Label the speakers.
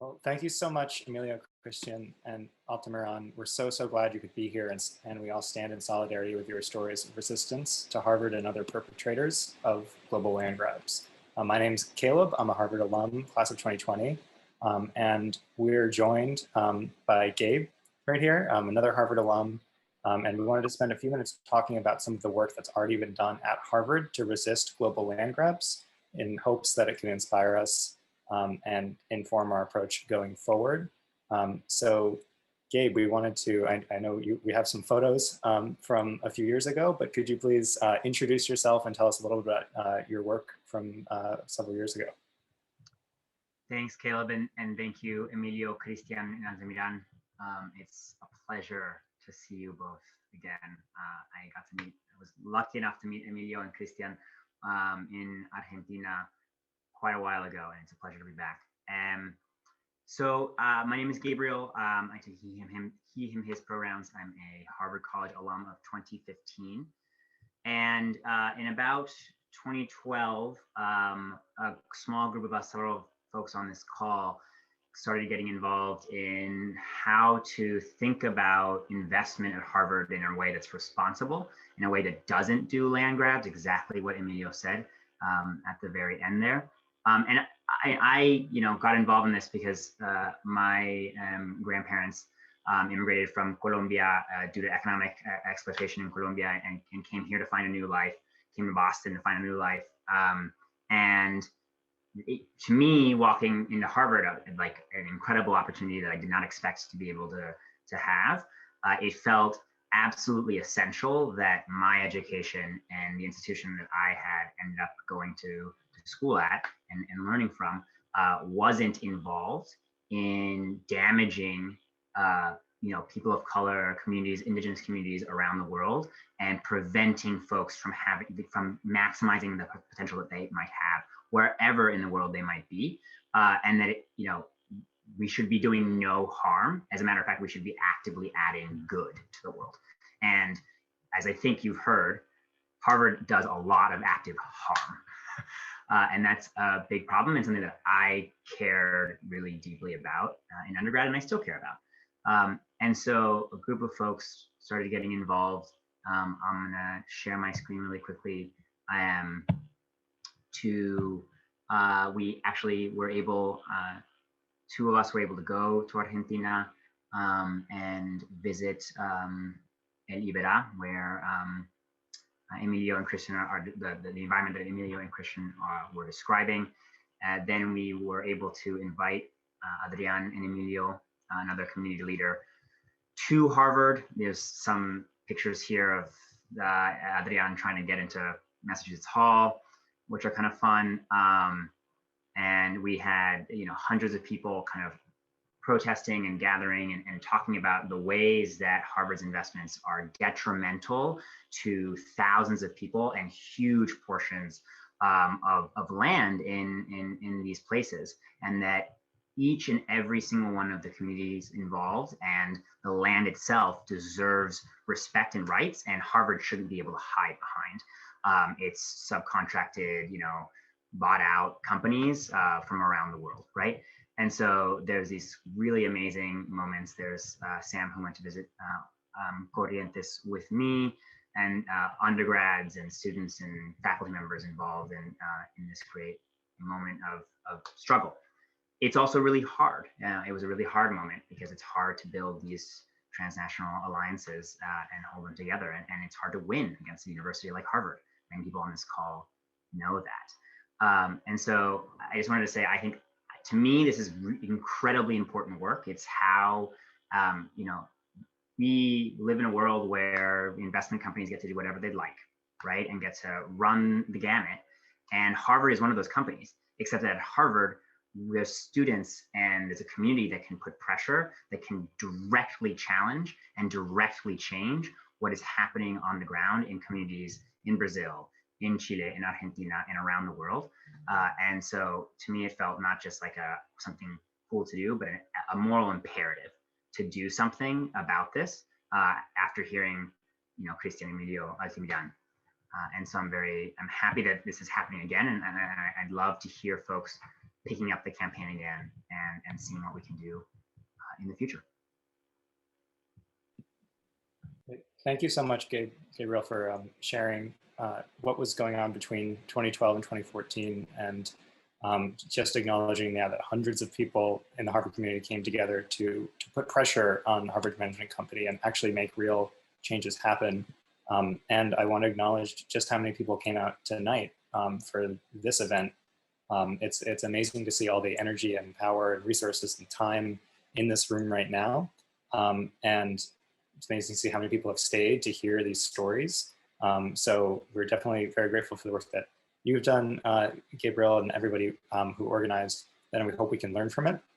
Speaker 1: Well, thank you so much, Emilio, Christian, and Altamirano. We're so glad you could be here, and we all stand in solidarity with your stories of resistance to Harvard and other perpetrators of global land grabs. My name's Caleb. I'm a Harvard alum, class of 2020, and we're joined by Gabe right here, another Harvard alum, and we wanted to spend a few minutes talking about some of the work that's already been done at Harvard to resist global land grabs in hopes that it can inspire us and inform our approach going forward. So Gabe, we wanted to, I know we have some photos from a few years ago, but could you please introduce yourself and tell us a little bit about your work from several years ago?
Speaker 2: Thanks, Caleb, and thank you, Emilio, Christian, and Altamirano. It's a pleasure to see you both again. I was lucky enough to meet Emilio and Christian in Argentina quite a while ago, and it's a pleasure to be back. So my name is Gabriel. I take he, him, his pronouns. I'm a Harvard College alum of 2015. And in about 2012, a small group of us, several folks on this call, started getting involved in how to think about investment at Harvard in a way that's responsible, in a way that doesn't do land grabs, exactly what Emilio said at the very end there. And I got involved in this because my grandparents immigrated from Colombia due to economic exploitation in Colombia and came here to find a new life, came to Boston to find a new life. To me, walking into Harvard, like an incredible opportunity that I did not expect to be able to have. It felt absolutely essential that my education and the institution that I had ended up going to school at and learning from wasn't involved in damaging people of color communities, indigenous communities around the world, and preventing folks from maximizing the potential that they might have wherever in the world they might be, and that we should be doing no harm. As a matter of fact, we should be actively adding good to the world. And as I think you've heard, Harvard does a lot of active harm. And that's a big problem and something that I cared really deeply about in undergrad, and I still care about. And so a group of folks started getting involved. I'm gonna share my screen really quickly. We actually were able, two of us were able to go to Argentina and visit El Iberá, where Emilio and Christian are the environment that Emilio and Christian were describing. Then we were able to invite Adrian and Emilio, another community leader, to Harvard. There's some pictures here of Adrian trying to get into Massachusetts Hall, which are kind of fun. And we had hundreds of people kind of protesting and gathering and talking about the ways that Harvard's investments are detrimental to thousands of people and huge portions of land in these places, and that each and every single one of the communities involved and the land itself deserves respect and rights, and Harvard shouldn't be able to hide behind its subcontracted, bought out companies from around the world, right? And so there's these really amazing moments. There's Sam, who went to visit Corrientes with me, and undergrads and students and faculty members involved in this great moment of struggle. It's also really hard. It was a really hard moment because it's hard to build these transnational alliances and hold them together. And it's hard to win against a university like Harvard. Many people on this call know that. And so I just wanted to say, I think, to me, this is incredibly important work. It's how, we live in a world where investment companies get to do whatever they'd like, right? And get to run the gamut. And Harvard is one of those companies, except that at Harvard, there's students and there's a community that can put pressure, that can directly challenge and directly change what is happening on the ground in communities in Brazil, in Chile, in Argentina, and around the world. And so to me, it felt not just like something cool to do, but a moral imperative to do something about this after hearing, Christian, Emilio, Altamirano. And so I'm happy that this is happening again. And I'd love to hear folks picking up the campaign again and seeing what we can do in the future.
Speaker 1: Thank you so much, Gabriel, for sharing what was going on between 2012 and 2014, and just acknowledging now that hundreds of people in the Harvard community came together to put pressure on Harvard Management Company and actually make real changes happen. And I want to acknowledge just how many people came out tonight for this event. It's amazing to see all the energy and power and resources and time in this room right now. And it's amazing to see how many people have stayed to hear these stories. So we're definitely very grateful for the work that you've done, Gabriel, and everybody who organized, and we hope we can learn from it.